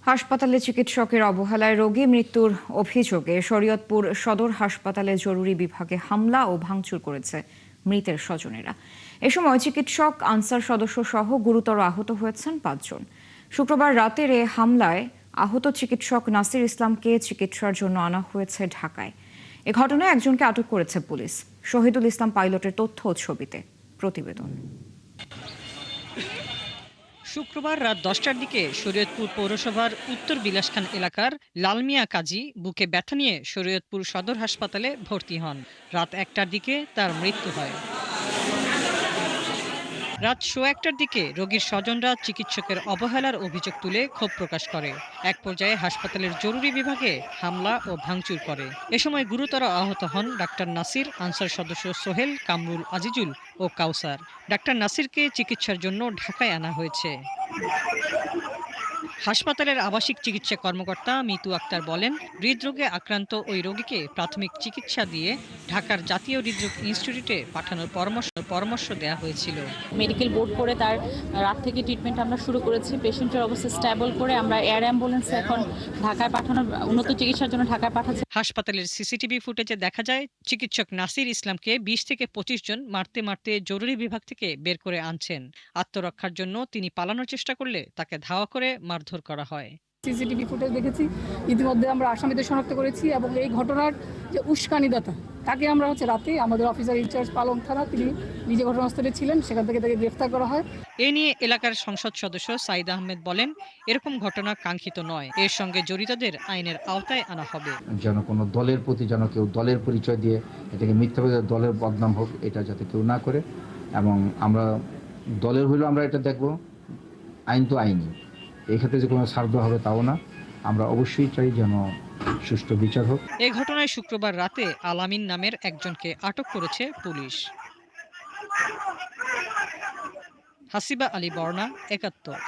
হাসপাতালে চিকিৎসকের অবহেলায় রোগী মৃত্যুর অভিযোগে শরীয়তপুর সদর হাসপাতালে জরুরি বিভাগে হামলা ও ভাঙচুর করেছে মৃতের স্বজনেরা। এ সময় চিকিৎসক, আনসার সদস্য সহ গুরুতর আহত হয়েছেন ৫ জন। শুক্রবার রাতের এ হামলায় আহত চিকিৎসক নাসির ইসলামকে চিকিৎসার জন্য আনা হয়েছে ঢাকায়। এ ঘটনায় একজনকে আটক করেছে পুলিশ। শহীদুল ইসলাম পাইলটের তথ্য ও ছবিতে প্রতিবেদন। শুক্রবার রাত 10টার দিকে শরীয়তপুর পৌরসভার উত্তর বিলাসখান এলাকার লালমিয়া কাজী বুকে ব্যথা নিয়ে শরীয়তপুর সদর হাসপাতালে ভর্তি হন। রাত 1টার দিকে তার মৃত্যু হয়। রাত 1টার দিকে রোগীর স্বজনরা চিকিৎসকের অবহেলার অভিযোগ তুলে ক্ষোভ প্রকাশ করে। এক পর্যায়ে হাসপাতালের জরুরি বিভাগে হামলা ও ভাঙচুর করে। এ সময় গুরুতর আহত হন ডাক্তার নাসির, আনসার সদস্য সোহেল, কামরুল, আজিজুল ও কাউসার। ডাক্তার নাসিরকে চিকিৎসার জন্য ঢাকায় আনা হয়েছে। হাসপাতালের আবাসিক চিকিৎসা কর্মকর্তা মিতু আক্তার বলেন, হৃদরোগে আক্রান্ত ওই রোগীকে প্রাথমিক চিকিৎসা দিয়ে ঢাকার জাতীয় হৃদরোগ ইনস্টিটিউটে পাঠানোর পরামর্শ দেওয়া হয়েছিল। মেডিকেল বোর্ড করে তার রাত থেকে ট্রিটমেন্ট আমরা শুরু করেছি। পেশেন্টের অবস্থা স্টেবল করে আমরা এয়ার অ্যাম্বুলেন্সে এখন ঢাকায় পাঠানোর উন্নত চিকিৎসার জন্য ঢাকায় পাঠাচ্ছি। হাসপাতালের সিসিটিভি ফুটেজে দেখা যায় চিকিৎসক নাসির ইসলামকে ২০ থেকে ২৫ জন মারতে মারতে জরুরি বিভাগ থেকে বের করে আনছেন। আত্মরক্ষার জন্য তিনি পালানোর চেষ্টা করলে তাকে ধাওয়া করে মারধর করা হয়। সিসিটিভি ফুটেজ দেখেছি, ইতিমধ্যে আমরা আসামিদের শনাক্ত করেছি এবং এই ঘটনার যে উস্কানিদাতা তাকে আমরা রাতে আমাদের অফিসার ইনচার্জ পালং থানা, তিনি নিজে ঘটনাস্থলে ছিলেন, সেখান থেকে তাকে গ্রেফতার করা হয়। এ নিয়ে এলাকার সংসদ সদস্য সাইদ আহমেদ বলেন, এরকম ঘটনা কাঙ্ক্ষিত নয়, এর সঙ্গে জড়িতদের আইনের আওতায় আনা হবে। যেন কোনো দলের প্রতি যেন কেউ দলের পরিচয় দিয়ে এটাকে মিথ্যাভাবে দলের বদনাম হোক, এটা যাতে কেউ না করে। এবং আমরা দলের হইলেও আমরা এটা দেখব, আইন তো আইনই, এক্ষেত্রে যে কোনো ছাড় দেওয়া হবে তাও না। আমরা অবশ্যই চাই যেন সুষ্ঠু বিচার হোক। এ ঘটনায় শুক্রবার রাতে আলামিন নামের একজনকে আটক করেছে পুলিশ। হাসিবা আলী বর্ণা, ৭১।